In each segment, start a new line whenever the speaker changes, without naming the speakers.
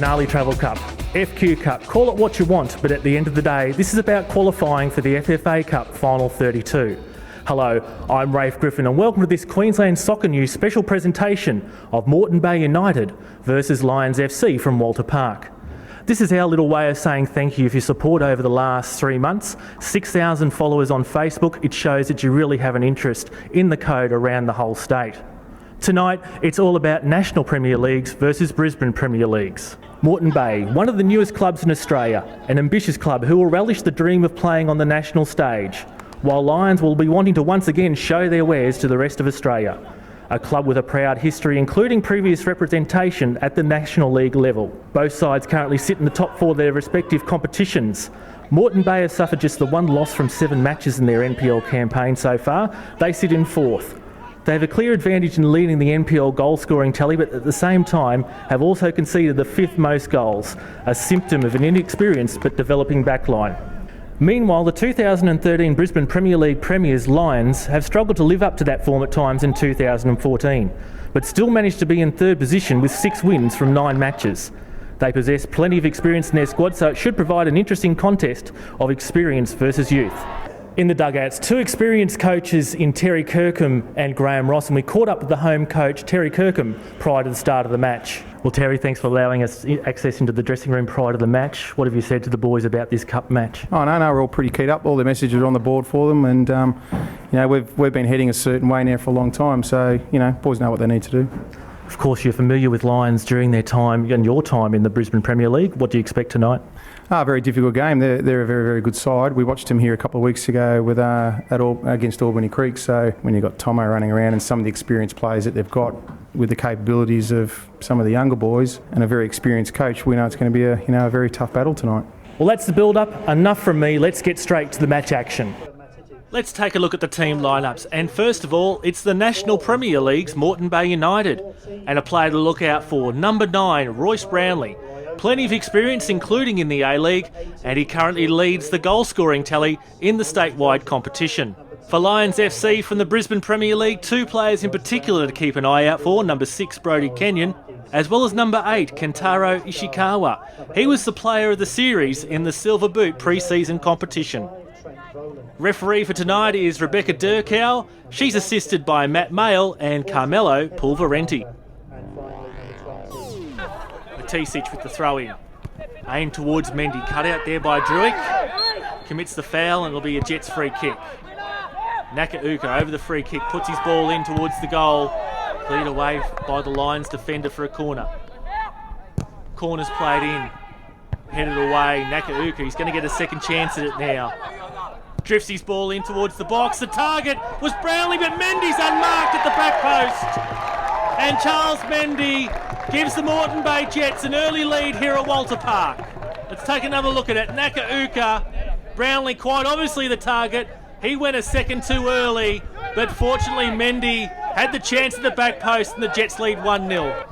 Canale Travel Cup, FQ Cup, call it what you want, but at the end of the day, this is about qualifying for the FFA Cup Final 32. Hello, I'm Rafe Griffin and welcome to this Queensland Soccer News special presentation of Moreton Bay United versus Lions FC from Wolter Park. This is our little way of saying thank you for your support over the last 3 months. 6,000 followers on Facebook. It shows that you really have an interest in the code around the whole state. Tonight, it's all about National Premier Leagues versus Brisbane Premier Leagues. Moreton Bay, one of the newest clubs in Australia, an ambitious club who will relish the dream of playing on the national stage, while Lions will be wanting to once again show their wares to the rest of Australia. A club with a proud history, including previous representation at the National League level. Both sides currently sit in the top 4 of their respective competitions. Moreton Bay have suffered just the 1 loss from 7 matches in their NPL campaign so far. They sit in 4th. They have a clear advantage in leading the NPL goal scoring tally, but at the same time have also conceded the 5th most goals, a symptom of an inexperienced but developing backline. Meanwhile, the 2013 Brisbane Premier League premiers Lions have struggled to live up to that form at times in 2014, but still managed to be in 3rd position with 6 wins from 9 matches. They possess plenty of experience in their squad, so it should provide an interesting contest of experience versus youth. In the dugouts, 2 experienced coaches in Terry Kirkham and Graham Ross, and we caught up with the home coach, Terry Kirkham, prior to the start of the match. Well, Terry, thanks for allowing us access into the dressing room prior to the match. What have you said to the boys about this cup match?
Oh, no, we're all pretty keyed up. All the messages are on the board for them, and we've been heading a certain way now for a long time, so boys know what they need to do.
Of course, you're familiar with Lions during their time and your time in the Brisbane Premier League. What do you expect tonight?
A very difficult game. They're a very, very good side. We watched them here a couple of weeks ago with against Albany Creek. So when you've got Tomo running around and some of the experienced players that they've got with the capabilities of some of the younger boys and a very experienced coach, we know it's going to be a very tough battle tonight.
Well, that's the build-up. Enough from me. Let's get straight to the match action. Let's take a look at the team lineups, and first of all, it's the National Premier League's Moreton Bay United, and a player to look out for, number 9, Royce Brownlee. Plenty of experience, including in the A-League, and he currently leads the goal-scoring tally in the statewide competition. For Lions FC from the Brisbane Premier League, 2 players in particular to keep an eye out for, number 6, Brodie Kenyon, as well as number 8, Kentaro Ishikawa. He was the player of the series in the Silver Boot pre-season competition. Referee for tonight is Rebecca Durkow. She's assisted by Matt Mayle and Carmelo Pulverenti. Matisic with the throw-in. Aimed towards Mendy. Cut out there by Druick. Commits the foul and it'll be a Jets free kick. Nakauka over the free kick. Puts his ball in towards the goal. Cleared away by the Lions defender for a corner. Corner's played in. Headed away. Nakauka. He's going to get a second chance at it now. Drifts his ball in towards the box. The target was Brownlee, but Mendy's unmarked at the back post. And Charles Mendy gives the Moreton Bay Jets an early lead here at Wolter Park. Let's take another look at it. Nakauka, Brownlee quite obviously the target. He went a second too early, but fortunately Mendy had the chance at the back post and the Jets lead 1-0.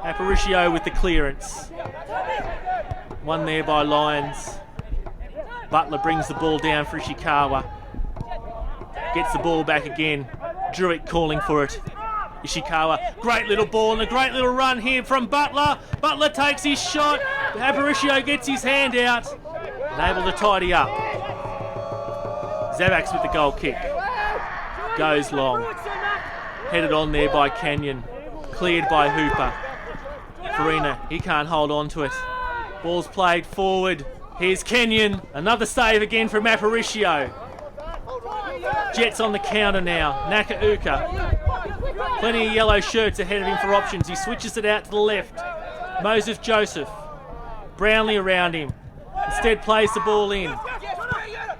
Aparicio with the clearance. One there by Lions. Butler brings the ball down for Ishikawa. Gets the ball back again. Druick calling for it. Ishikawa, great little ball and a great little run here from Butler. Butler takes his shot. Aparicio gets his hand out and able to tidy up. Zabaks with the goal kick. Goes long. Headed on there by Canyon. Cleared by Hooper. Farina, he can't hold on to it. Ball's played forward. Here's Kenyon, another save again from Aparicio. Jets on the counter now. Nakauka. Plenty of yellow shirts ahead of him for options. He switches it out to the left. Moses Joseph. Brownlee around him. Instead plays the ball in.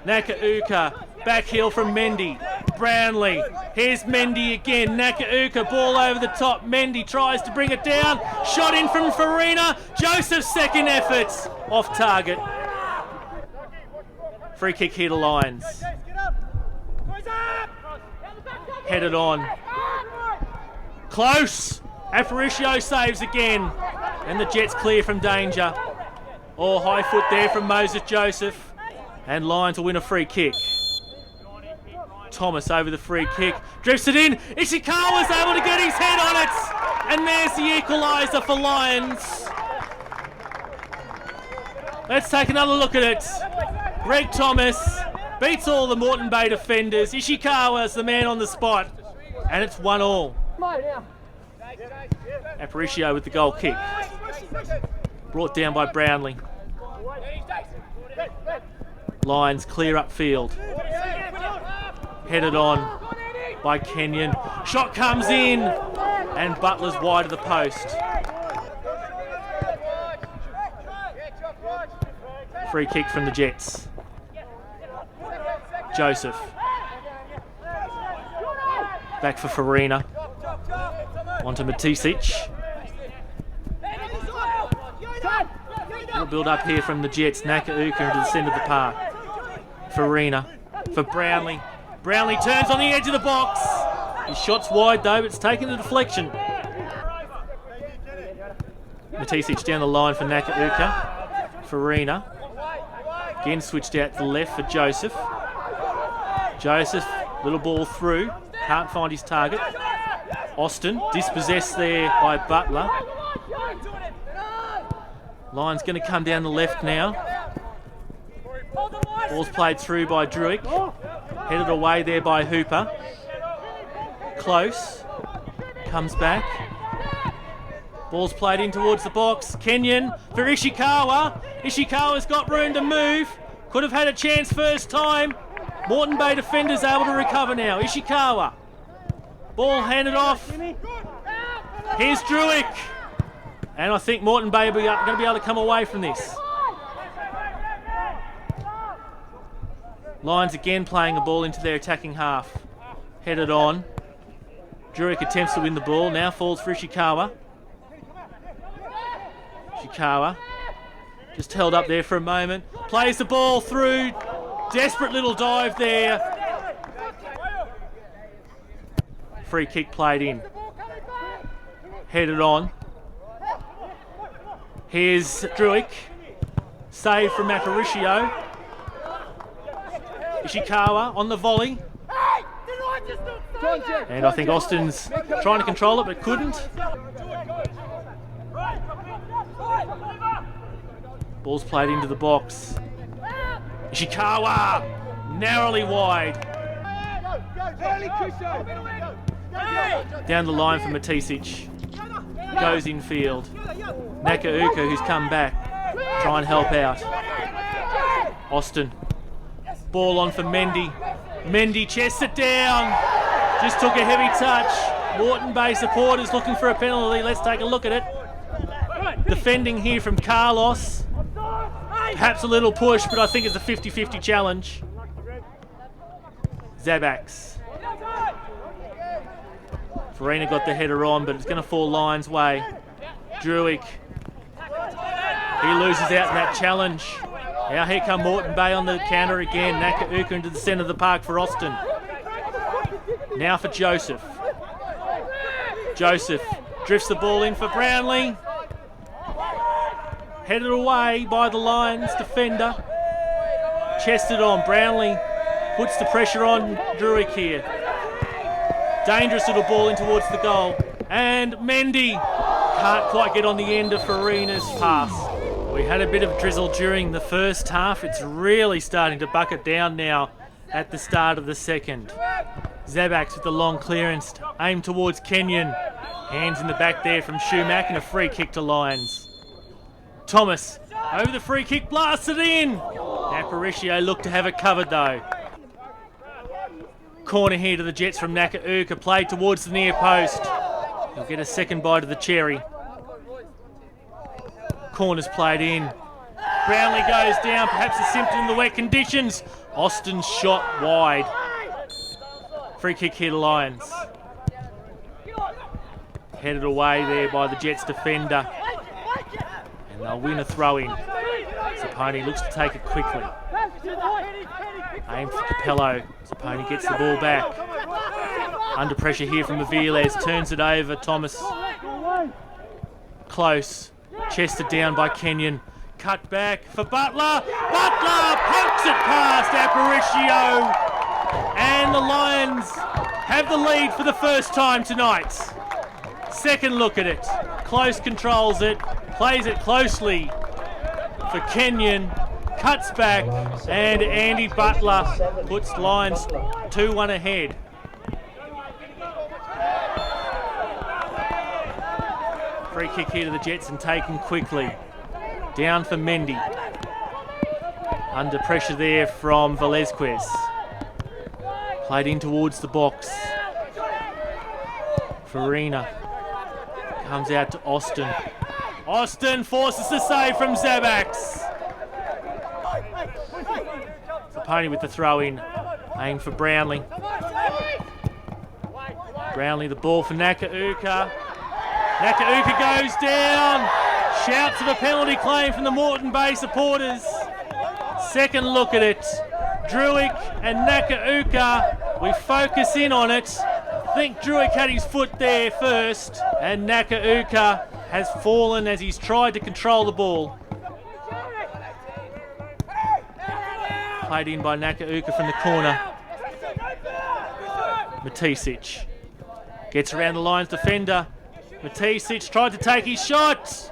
Nakauka. Back heel from Mendy. Brownlee. Here's Mendy again. Nakauka. Ball over the top. Mendy tries to bring it down. Shot in from Farina. Joseph's second effort. Off target. Free kick here to Lions. Headed on. Close. Aparicio saves again. And the Jets clear from danger. Oh, high foot there from Moses Joseph. And Lions will win a free kick. Thomas over the free kick. Drifts it in. Ishikawa's able to get his head on it. And there's the equaliser for Lions. Let's take another look at it. Greg Thomas beats all the Moreton Bay defenders. Ishikawa's the man on the spot. And it's 1-1. Aparicio with the goal kick. Brought down by Brownlee. Lions clear upfield. Headed on by Kenyon. Shot comes in. And Butler's wide of the post. Free kick from the Jets. Joseph. Back for Farina. Onto Matisic. Little build up here from the Jets. Nakauka into the centre of the park. Farina for Brownlee. Brownlee turns on the edge of the box. His shot's wide though, but it's taken the deflection. Matisic down the line for Nakauka. Farina. Again switched out to the left for Joseph. Joseph, little ball through. Can't find his target. Austin, dispossessed there by Butler. Line's going to come down the left now. Ball's played through by Druick. Headed away there by Hooper. Close. Comes back. Ball's played in towards the box. Kenyon for Ishikawa. Ishikawa's got room to move. Could have had a chance first time. Moreton Bay defenders able to recover now. Ishikawa. Ball handed off. Here's Druick. And I think Moreton Bay are going to be able to come away from this. Lions again playing a ball into their attacking half. Headed on. Druick attempts to win the ball. Now falls for Ishikawa. Ishikawa just held up there for a moment. Plays the ball through. Desperate little dive there. Free kick played in. Headed on. Here's Druick. Save from Aparicio. Ishikawa on the volley. And I think Austin's trying to control it but couldn't. Ball's played into the box. Ishikawa narrowly wide. Down the line for Matisic. Goes in field. Nakauka, who's come back, try and help out. Austin. Ball on for Mendy. Mendy chests it down. Just took a heavy touch. Moreton Bay supporters looking for a penalty. Let's take a look at it. Defending here from Carlos. Perhaps a little push, but I think it's a 50-50 challenge. Zabaks. Farina got the header on, but it's going to fall Lions' way. Druick. He loses out in that challenge. Now here come Moreton Bay on the counter again. Nakauka into the centre of the park for Austin. Now for Joseph. Joseph drifts the ball in for Brownlee. Headed away by the Lions defender. Chested on. Brownlee puts the pressure on Druick here. Dangerous little ball in towards the goal. And Mendy can't quite get on the end of Farina's pass. We had a bit of drizzle during the first half. It's really starting to bucket down now at the start of the second. Zabaks with the long clearance aimed towards Kenyon. Hands in the back there from Schumack and a free kick to Lions. Thomas over the free kick, blasted in. Aparicio looked to have it covered though. Corner here to the Jets from Nakauka, played towards the near post. He'll get a second bite of the cherry. Corner's played in. Brownlee goes down, perhaps a symptom of the wet conditions. Austin's shot wide. Free kick here to Lions. Headed away there by the Jets defender. And they'll win a throw-in. Zapponi looks to take it quickly. Aim for Capello. Zapponi gets the ball back. Under pressure here from Aviles. Turns it over. Thomas. Close. Chested down by Kenyon. Cut back for Butler. Butler pokes it past Aparicio. And the Lions have the lead for the first time tonight. Second look at it. Close controls it. Plays it closely for Kenyon. Cuts back. And Andy Butler puts Lions 2-1 ahead. Free kick here to the Jets and taken quickly. Down for Mendy. Under pressure there from Velezquez. Played in towards the box. Farina comes out to Austin. Austin forces the save from Zabax. Zaponi with the throw in. Aim for Brownlee. Brownlee the ball for Nakauka. Nakauka goes down. Shouts of a penalty claim from the Moreton Bay supporters. Second look at it. Druick and Nakauka. We focus in on it. I think Druick had his foot there first, and Nakauka has fallen as he's tried to control the ball. Played in by Nakauka from the corner. Matisic gets around the Lions defender. Matisic tried to take his shot.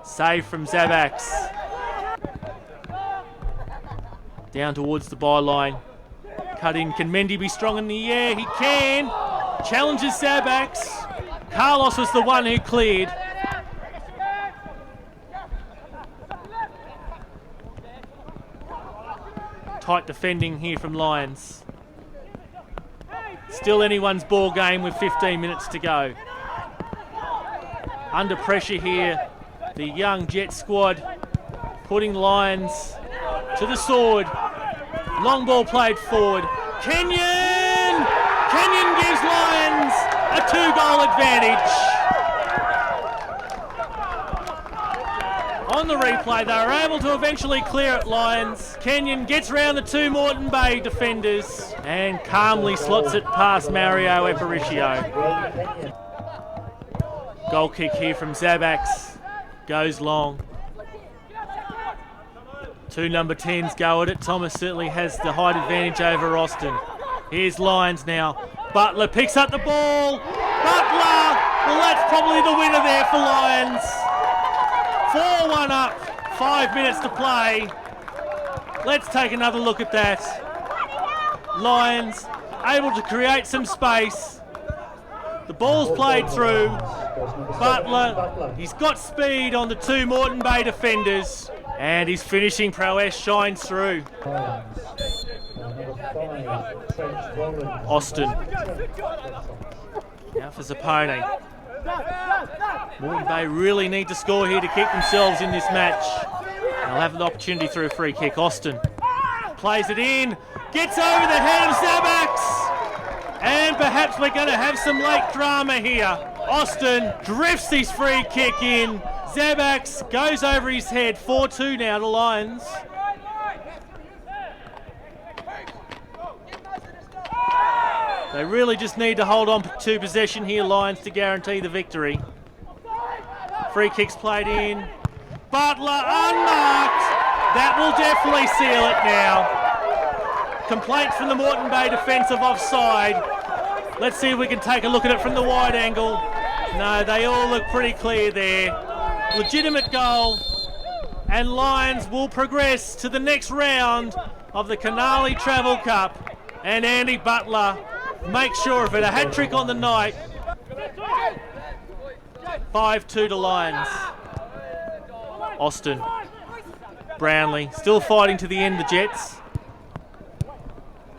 Save from Zabax. Down towards the byline. Cut in. Can Mendy be strong in the air? He can. Challenges Zabax. Carlos was the one who cleared. Tight defending here from Lions. Still anyone's ball game with 15 minutes to go. Under pressure here, the young Jet squad putting Lions to the sword. Long ball played forward. Kenyon! Kenyon gives Lions a 2-goal advantage. On the replay, they were able to eventually clear it, Lions. Kenyon gets round the two Moreton Bay defenders and calmly slots it past Mario Aparicio. Goal kick here from Zabax. Goes long. Two number 10s go at it. Thomas certainly has the height advantage over Austin. Here's Lions now. Butler picks up the ball. Butler! Well, that's probably the winner there for Lions. 4-1 up. 5 minutes to play. Let's take another look at that. Lions able to create some space. The ball's played through. Butler, he's got speed on the two Moreton Bay defenders. And his finishing prowess shines through. Austin. Now for Zaponi. Moreton Bay really need to score here to keep themselves in this match. They'll have an opportunity through a free kick. Austin plays it in. Gets over the head of Zabax. And perhaps we're going to have some late drama here. Austin drifts his free kick in. Zabax goes over his head. 4-2 now to Lions. They really just need to hold on to possession here, Lions, to guarantee the victory. Free kicks played in. Butler unmarked. That will definitely seal it now. Complaints from the Moreton Bay defence of offside. Let's see if we can take a look at it from the wide angle. No, they all look pretty clear there. Legitimate goal. And Lions will progress to the next round of the Canale Travel Cup. And Andy Butler makes sure of it. A hat-trick on the night. 5-2 to Lions. Austin. Brownlee. Still fighting to the end, the Jets.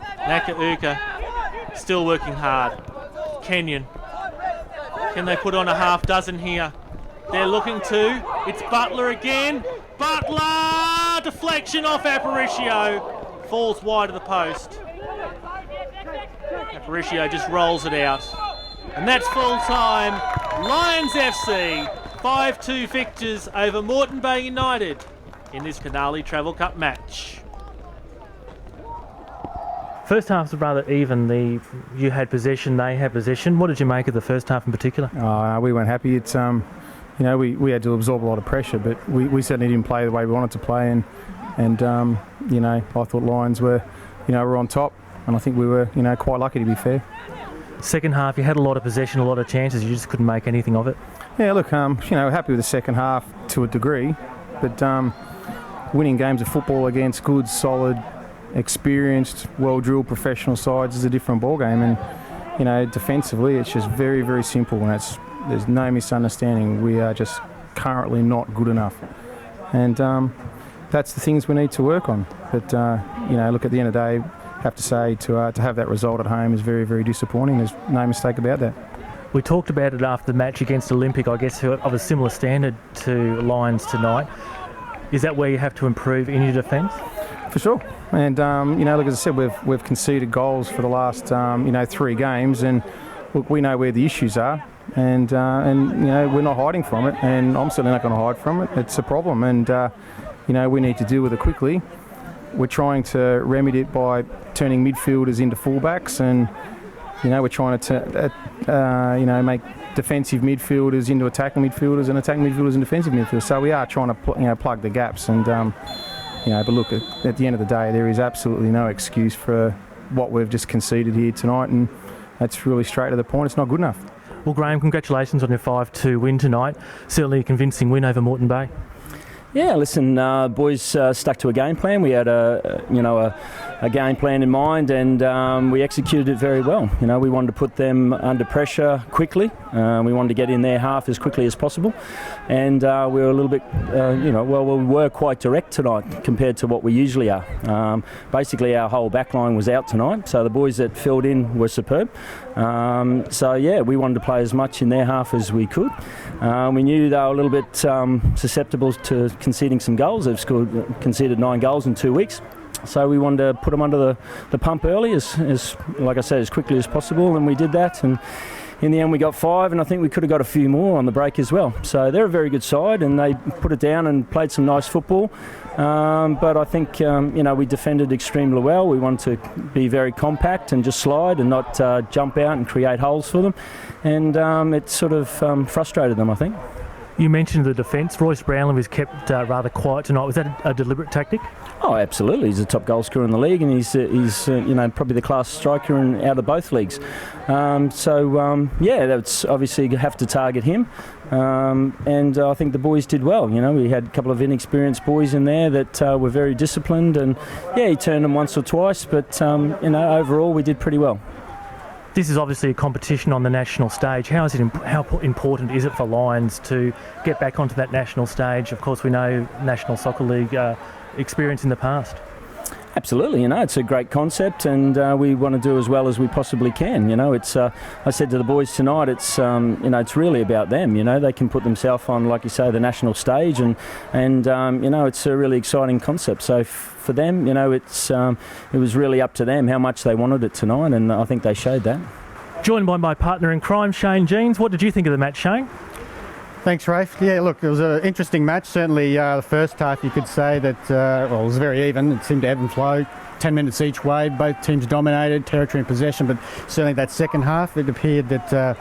Nakauka. Still working hard. Kenyon. Can they put on a half dozen here? They're looking to. It's Butler again. Butler! Deflection off Aparicio. Falls wide of the post. Aparicio just rolls it out. And that's full time. Lions FC 5-2 victors over Moreton Bay United in this Canale Travel Cup match. First half was rather even. You had possession, they had possession. What did you make of the first half in particular?
We weren't happy. It's we had to absorb a lot of pressure, but we certainly didn't play the way we wanted to play, and I thought Lions were on top, and I think we were quite lucky, to be fair.
Second half, you had a lot of possession, a lot of chances, you just couldn't make anything of it.
Yeah, look, happy with the second half to a degree, but winning games of football against good, solid, experienced, well-drilled professional sides is a different ballgame. And, defensively, it's just very, very simple, and there's no misunderstanding. We are just currently not good enough. And that's the things we need to work on. But, look, at the end of the day, have to say to have that result at home is very, very disappointing. There's no mistake about that.
We talked about it after the match against Olympic, I guess, of a similar standard to Lions tonight. Is that where you have to improve in your defence?
For sure. And, look, as I said, we've conceded goals for the last, 3 games. And, look, we know where the issues are. And we're not hiding from it. And I'm certainly not going to hide from it. It's a problem. And, we need to deal with it quickly. We're trying to remedy it by turning midfielders into fullbacks, and we're trying to make defensive midfielders into attacking midfielders and attacking midfielders into defensive midfielders. So we are trying to plug the gaps, and but look, at the end of the day, there is absolutely no excuse for what we've just conceded here tonight, and that's really straight to the point. It's not good enough.
Well, Graham, congratulations on your 5-2 win tonight. Certainly a convincing win over Moreton Bay.
Yeah, listen, boys stuck to a game plan. We had a game plan in mind, and we executed it very well. We wanted to put them under pressure quickly. We wanted to get in their half as quickly as possible, and we were a little bit, we were quite direct tonight compared to what we usually are. Basically, our whole back line was out tonight, so the boys that filled in were superb. We wanted to play as much in their half as we could. We knew they were a little bit susceptible to conceding some goals. They've conceded 9 goals in 2 weeks. So we wanted to put them under the pump early, as like I said, as quickly as possible, and we did that. And in the end, we got 5, and I think we could have got a few more on the break as well. So they're a very good side, and they put it down and played some nice football. But I think, we defended extremely well. We wanted to be very compact and just slide and not jump out and create holes for them. And it sort of frustrated them, I think.
You mentioned the defence. Royce Brownlee was kept rather quiet tonight. Was that a deliberate tactic? Oh,
absolutely. He's the top goal scorer in the league, and he's probably the class striker out of both leagues. That's obviously you have to target him. And I think the boys did well. We had a couple of inexperienced boys in there that were very disciplined, and he turned them once or twice, but overall we did pretty well.
This is obviously a competition on the national stage. How important is it for Lions to get back onto that national stage? Of course, we know National Soccer League experience in the past.
Absolutely, it's a great concept, and we want to do as well as we possibly can. It's I said to the boys tonight, it's it's really about them. They can put themselves on, like you say, the national stage, and it's a really exciting concept. So for them, it was really up to them how much they wanted it tonight, and I think they showed that.
Joined by my partner in crime, Shane Jeans. What did you think of the match, Shane?
Thanks, Rafe. Yeah, look, it was an interesting match. Certainly the first half you could say that it was very even. It seemed to ebb and flow. 10 minutes each way, both teams dominated, territory and possession, but certainly that second half it appeared that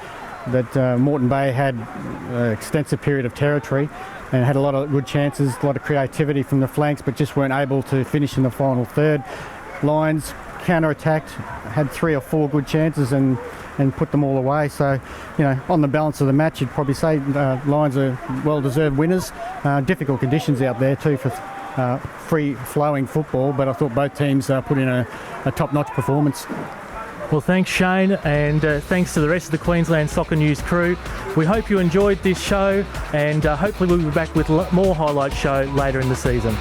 Moreton Bay had an extensive period of territory and had a lot of good chances, a lot of creativity from the flanks, but just weren't able to finish in the final third. Lions counter-attacked, had 3 or 4 good chances and put them all away. So, on the balance of the match, you'd probably say Lions are well-deserved winners. Difficult conditions out there too for free-flowing football, but I thought both teams put in a top-notch performance.
Well, thanks, Shane, and thanks to the rest of the Queensland Soccer News crew. We hope you enjoyed this show, and hopefully we'll be back with more highlight show later in the season.